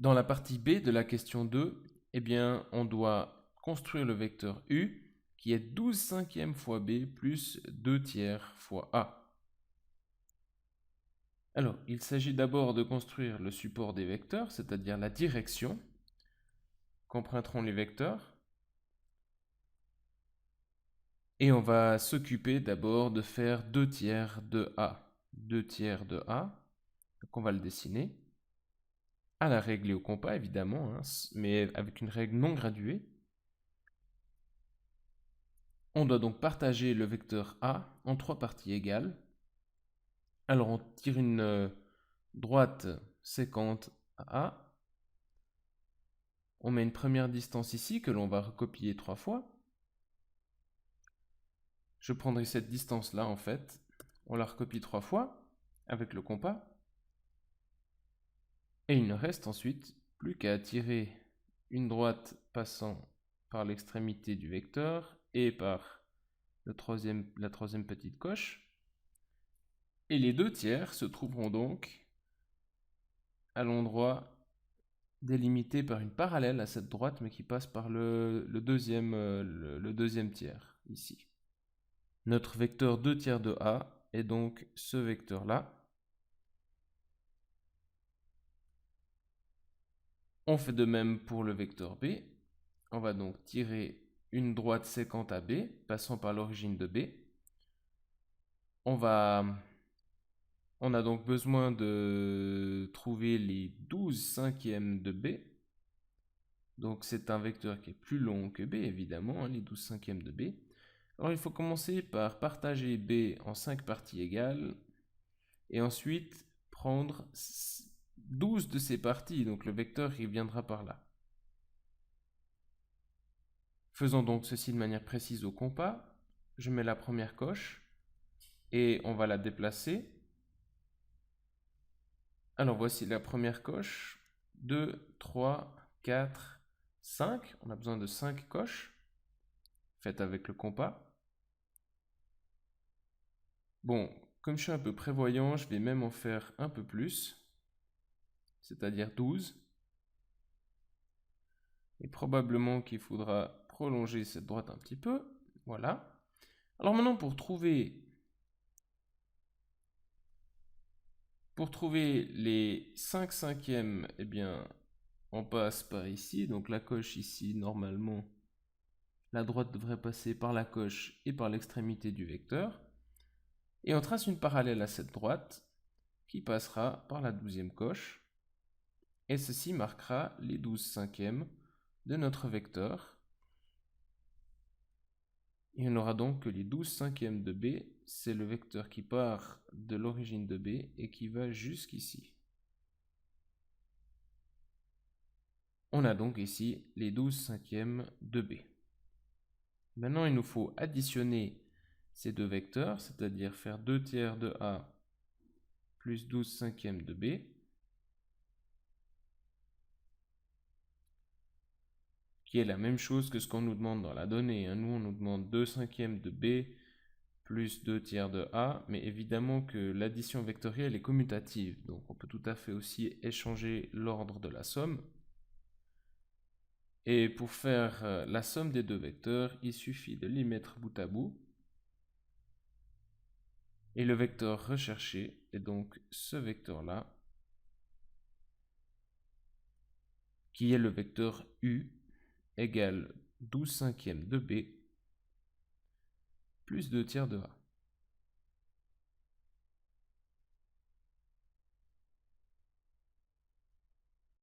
Dans la partie B de la question 2, eh bien, on doit construire le vecteur U qui est 12 cinquièmes fois B plus 2 tiers fois A. Alors, il s'agit d'abord de construire le support des vecteurs, c'est-à-dire la direction qu'emprunteront les vecteurs. Et on va s'occuper d'abord de faire 2 tiers de A. 2 tiers de A, donc on va le dessiner. À la règle et au compas, évidemment, hein, mais avec une règle non graduée. On doit donc partager le vecteur A en 3 parties égales. Alors on tire une droite sécante à A. On met une première distance ici que l'on va recopier 3 fois. Je prendrai cette distance-là en fait. On la recopie 3 fois avec le compas. Et il ne reste ensuite plus qu'à tirer une droite passant par l'extrémité du vecteur et par la troisième petite coche. Et les 2 tiers se trouveront donc à l'endroit délimité par une parallèle à cette droite, mais qui passe par le deuxième tiers, ici. Notre vecteur 2 tiers de A est donc ce vecteur-là. On fait de même pour le vecteur B. On va donc tirer une droite sécante à B, passant par l'origine de B. On a donc besoin de trouver les 12 cinquièmes de B. Donc c'est un vecteur qui est plus long que B, évidemment, hein, les 12 cinquièmes de B. Alors il faut commencer par partager B en 5 parties égales, et ensuite prendre 12 de ces parties, donc le vecteur qui viendra par là. Faisons donc ceci de manière précise au compas. Je mets la première coche, et on va la déplacer. Alors voici la première coche, 2, 3, 4, 5. On a besoin de 5 coches, faites avec le compas. Bon, comme je suis un peu prévoyant, je vais même en faire un peu plus, c'est-à-dire 12. Et probablement qu'il faudra prolonger cette droite un petit peu. Voilà. Alors maintenant, pour trouver les 5 cinquièmes, eh bien, on passe par ici. Donc la coche ici, normalement, la droite devrait passer par la coche et par l'extrémité du vecteur. Et on trace une parallèle à cette droite qui passera par la 12e coche. Et ceci marquera les 12 cinquièmes de notre vecteur. Et on aura donc que les 12 cinquièmes de B, c'est le vecteur qui part de l'origine de B et qui va jusqu'ici. On a donc ici les 12 cinquièmes de B. Maintenant, il nous faut additionner ces deux vecteurs, c'est-à-dire faire 2 tiers de A plus 12 cinquièmes de B. Qui est la même chose que ce qu'on nous demande dans la donnée. Nous, on nous demande 2 cinquièmes de B plus 2 tiers de A, mais évidemment que l'addition vectorielle est commutative, donc on peut tout à fait aussi échanger l'ordre de la somme. Et pour faire la somme des deux vecteurs, il suffit de les mettre bout à bout. Et le vecteur recherché est donc ce vecteur-là, qui est le vecteur U égale 12 cinquièmes de B plus 2 tiers de A.